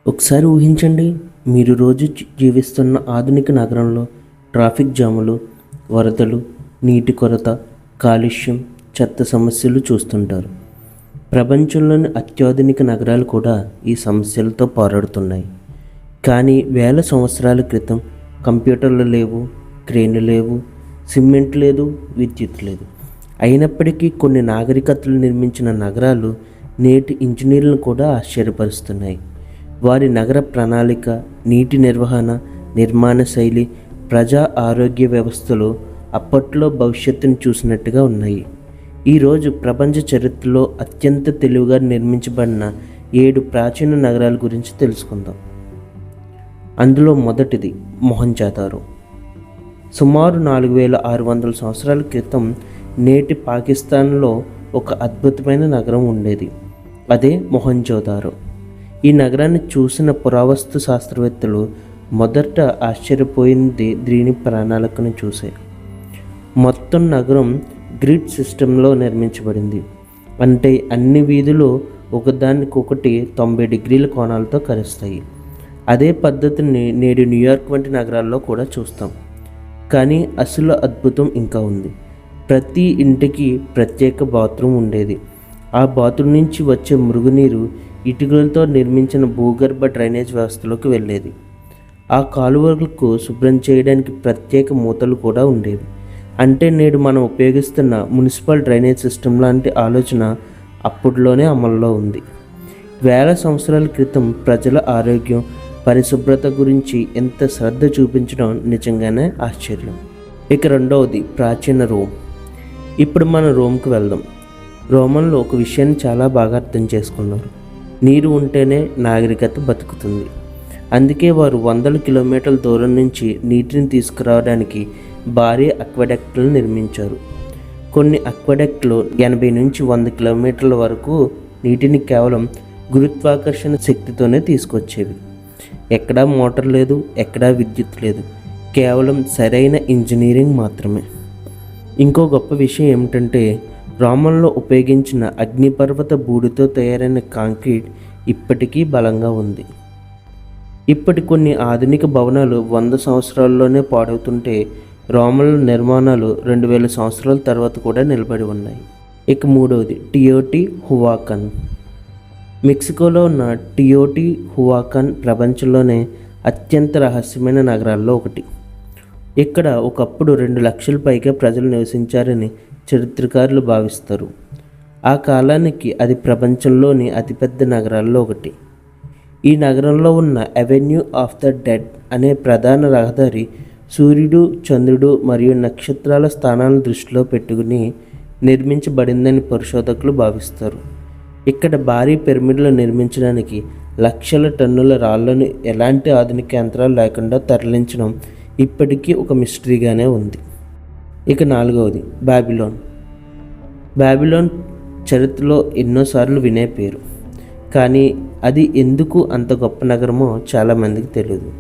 ఒకసారి ఊహించండి, మీరు రోజు జీవిస్తున్న ఆధునిక నగరంలో ట్రాఫిక్ జాములు, వరదలు, నీటి కొరత, కాలుష్యం, చెత్త సమస్యలు చూస్తుంటారు. ప్రపంచంలోని అత్యాధునిక నగరాలు కూడా ఈ సమస్యలతో పోరాడుతున్నాయి. కానీ వేల సంవత్సరాల క్రితం కంప్యూటర్లు లేవు, క్రేన్లు లేవు, సిమెంట్ లేదు, విద్యుత్ లేదు. అయినప్పటికీ కొన్ని నాగరికతలు నిర్మించిన నగరాలు నేటి ఇంజనీర్లను కూడా ఆశ్చర్యపరుస్తున్నాయి. వారి నగర ప్రణాళిక, నీటి నిర్వహణ, నిర్మాణ శైలి, ప్రజా ఆరోగ్య వ్యవస్థలు అప్పట్లో భవిష్యత్తును చూసినట్టుగా ఉన్నాయి. ఈరోజు ప్రపంచ చరిత్రలో అత్యంత తెలివిగా నిర్మించబడిన 7 ప్రాచీన నగరాల గురించి తెలుసుకుందాం. అందులో మొదటిది మొహంజదారో. సుమారు 4600 సంవత్సరాల క్రితం నేటి పాకిస్తాన్లో ఒక అద్భుతమైన నగరం ఉండేది. అదే మొహంజదారో. ఈ నగరాన్ని చూసిన పురావస్తు శాస్త్రవేత్తలు మొదట ఆశ్చర్యపోయింది దీని ప్రణాళికను చూసే. మొత్తం నగరం గ్రిడ్ సిస్టంలో నిర్మించబడింది. అంటే అన్ని వీధులు ఒకదానికొకటి 90 డిగ్రీల కోణాలతో కలుస్తాయి. అదే పద్ధతిని నేడు న్యూయార్క్ వంటి నగరాల్లో కూడా చూస్తాం. కానీ అసలు అద్భుతం ఇంకా ఉంది. ప్రతి ఇంటికి ప్రత్యేక బాత్రూమ్ ఉండేది. ఆ బాత్రూమ్ నుంచి వచ్చే మురుగునీరు ఇటుకలతో నిర్మించిన భూగర్భ డ్రైనేజ్ వ్యవస్థలోకి వెళ్ళేది. ఆ కాలువలకు శుభ్రం చేయడానికి ప్రత్యేక మూతలు కూడా ఉండేవి. అంటే నేడు మనం ఉపయోగిస్తున్న మున్సిపల్ డ్రైనేజ్ సిస్టమ్ లాంటి ఆలోచన అప్పట్లోనే అమల్లో ఉంది. వేల సంవత్సరాల క్రితం ప్రజల ఆరోగ్యం, పరిశుభ్రత గురించి ఎంత శ్రద్ధ చూపించడం నిజంగానే ఆశ్చర్యం. ఇక రెండవది ప్రాచీన రోమ్. ఇప్పుడు మనం రోమ్కి వెళ్దాం. రోమన్లో ఒక విషయాన్ని చాలా బాగా అర్థం చేసుకున్నారు. నీరు ఉంటేనే నాగరికత బతుకుతుంది. అందుకే వారు వందల కిలోమీటర్ల దూరం నుంచి నీటిని తీసుకురావడానికి భారీ అక్వెడక్టులను నిర్మించారు. కొన్ని అక్వెడక్టులు 80 నుంచి 100 కిలోమీటర్ల వరకు నీటిని కేవలం గురుత్వాకర్షణ శక్తితోనే తీసుకొచ్చేవి. ఎక్కడా మోటార్ లేదు, ఎక్కడా విద్యుత్ లేదు, కేవలం సరైన ఇంజనీరింగ్ మాత్రమే. ఇంకో గొప్ప విషయం ఏమిటంటే రోమన్లో ఉపయోగించిన అగ్నిపర్వత బూడితో తయారైన కాంక్రీట్ ఇప్పటికీ బలంగా ఉంది. ఇప్పటి కొన్ని ఆధునిక భవనాలు 100 సంవత్సరాల్లోనే పాడవుతుంటే రోమన్ల నిర్మాణాలు 2000 సంవత్సరాల తర్వాత కూడా నిలబడి ఉన్నాయి. ఇక మూడవది టియోటిహువాకన్. మెక్సికోలో ఉన్న టియోటిహువాకన్ ప్రపంచంలోనే అత్యంత రహస్యమైన నగరాల్లో ఒకటి. ఇక్కడ ఒకప్పుడు 2 లక్షల పైగా ప్రజలు నివసించారని చరిత్రకారులు భావిస్తారు. ఆ కాలానికి అది ప్రపంచంలోని అతిపెద్ద నగరాల్లో ఒకటి. ఈ నగరంలో ఉన్న అవెన్యూ ఆఫ్ ద డెడ్ అనే ప్రధాన రహదారి సూర్యుడు, చంద్రుడు మరియు నక్షత్రాల స్థానాలను దృష్టిలో పెట్టుకుని నిర్మించబడిందని పరిశోధకులు భావిస్తారు. ఇక్కడ భారీ పిరమిడ్లు నిర్మించడానికి లక్షల టన్నుల రాళ్లను ఎలాంటి ఆధునిక యంత్రాలు లేకుండా తరలించడం ఇప్పటికీ ఒక మిస్టరీగానే ఉంది. ఇక నాలుగవది బాబిలోన్. బాబిలోన్ చరిత్రలో ఎన్నోసార్లు వినే పేరు. కానీ అది ఎందుకు అంత గొప్ప నగరమో చాలామందికి తెలియదు.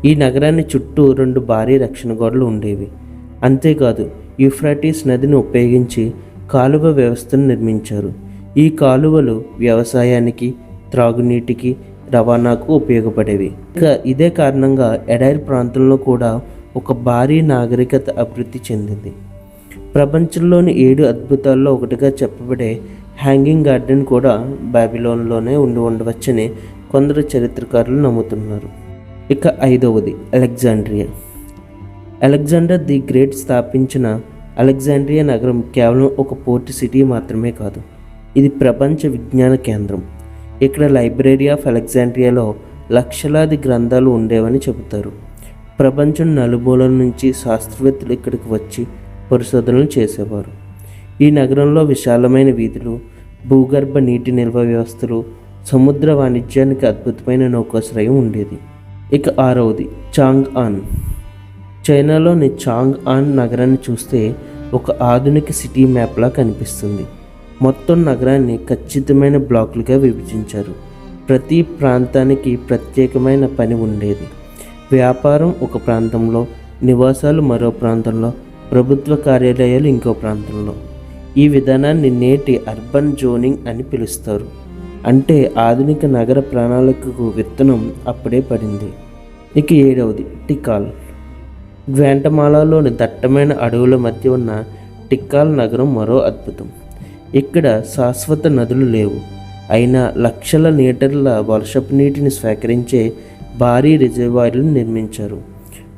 ఈ నగరాన్ని చుట్టూ 2 భారీ రక్షణ గోడలు ఉండేవి. అంతేకాదు యూఫ్రటీస్ నదిని ఉపయోగించి కాలువ వ్యవస్థను నిర్మించారు. ఈ కాలువలు వ్యవసాయానికి, త్రాగునీటికి, రవాణాకు ఉపయోగపడేవి. ఇక ఇదే కారణంగా ఎడారి ప్రాంతంలో కూడా ఒక భారీ నాగరికత అభివృద్ధి చెందింది. ప్రపంచంలోని 7 అద్భుతాల్లో ఒకటిగా చెప్పబడే హ్యాంగింగ్ గార్డెన్ కూడా బాబిలోన్లోనే ఉండవచ్చని కొందరు చరిత్రకారులు నమ్ముతున్నారు. ఇక ఐదవది అలెగ్జాండ్రియా. అలెగ్జాండర్ ది గ్రేట్ స్థాపించిన అలెగ్జాండ్రియా నగరం కేవలం ఒక పోర్ట్ సిటీ మాత్రమే కాదు, ఇది ప్రపంచ విజ్ఞాన కేంద్రం. ఇక్కడ లైబ్రరీ ఆఫ్ అలెగ్జాండ్రియాలో లక్షలాది గ్రంథాలు ఉండేవని చెబుతారు. ప్రపంచం నలుమూలల నుంచి శాస్త్రవేత్తలు ఇక్కడికి వచ్చి పరిశోధనలు చేసేవారు. ఈ నగరంలో విశాలమైన వీధులు, భూగర్భ నీటి నిల్వ వ్యవస్థలు, సముద్ర వాణిజ్యానికి అద్భుతమైన నౌకాశ్రయం ఉండేది. ఇక ఆరవది చాంగ్ ఆన్. చైనాలోని చాంగ్ ఆన్ నగరాన్ని చూస్తే ఒక ఆధునిక సిటీ మ్యాప్లా కనిపిస్తుంది. మొత్తం నగరాన్ని ఖచ్చితమైన బ్లాకులుగా విభజించారు. ప్రతి ప్రాంతానికి ప్రత్యేకమైన పని ఉండేది. వ్యాపారం ఒక ప్రాంతంలో, నివాసాలు మరో ప్రాంతంలో, ప్రభుత్వ కార్యాలయాలు ఇంకో ప్రాంతంలో. ఈ విధానాన్ని నేటి అర్బన్ జోనింగ్ అని పిలుస్తారు. అంటే ఆధునిక నగర ప్రణాళికకు విత్తనం అప్పుడే పడింది. ఇక 7వది టికాల్. గ్వాటమాలాలోని దట్టమైన అడవుల మధ్య ఉన్న టిక్కాల్ నగరం మరో అద్భుతం. ఇక్కడ శాశ్వత నదులు లేవు, అయినా లక్షల లీటర్ల వర్షపు నీటిని సేకరించే భారీ రిజర్వాయర్లను నిర్మించారు.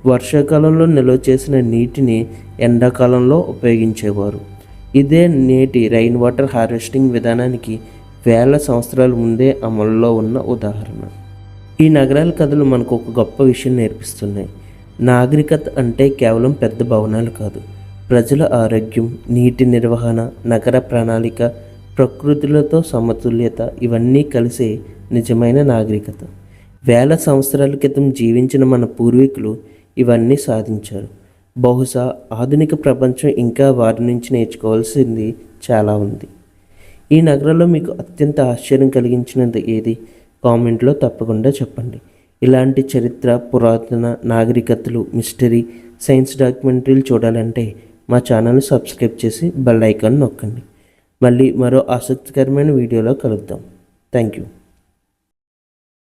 వర్షాకాలంలో నిల్వ చేసిన నీటిని ఎండాకాలంలో ఉపయోగించేవారు. ఇదే నేటి రైన్ వాటర్ హార్వెస్టింగ్ విధానానికి వేల సంవత్సరాల ముందే అమలులో ఉన్న ఉదాహరణ. ఈ నగరాల కథలు మనకు ఒక గొప్ప విషయం నేర్పిస్తున్నాయి. నాగరికత అంటే కేవలం పెద్ద భవనాలు కాదు, ప్రజల ఆరోగ్యం, నీటి నిర్వహణ, నగర ప్రణాళిక, ప్రకృతులతో సమతుల్యత ఇవన్నీ కలిసే నిజమైన నాగరికత. వేల సంవత్సరాల క్రితం జీవించిన మన పూర్వీకులు ఇవన్నీ సాధించారు. బహుశా ఆధునిక ప్రపంచం ఇంకా వారి నుంచి నేర్చుకోవాల్సింది చాలా ఉంది. ఈ నగరంలో మీకు అత్యంత ఆశ్చర్యం కలిగించినది ఏది? కామెంట్లో తప్పకుండా చెప్పండి. ఇలాంటి చరిత్ర, పురాతన నాగరికతలు, మిస్టరీ, సైన్స్ డాక్యుమెంటరీలు చూడాలంటే మా ఛానల్ని సబ్స్క్రైబ్ చేసి బెల్ ఐకాన్ నొక్కండి. మళ్ళీ మరో ఆసక్తికరమైన వీడియోలో కలుద్దాం. Thank you.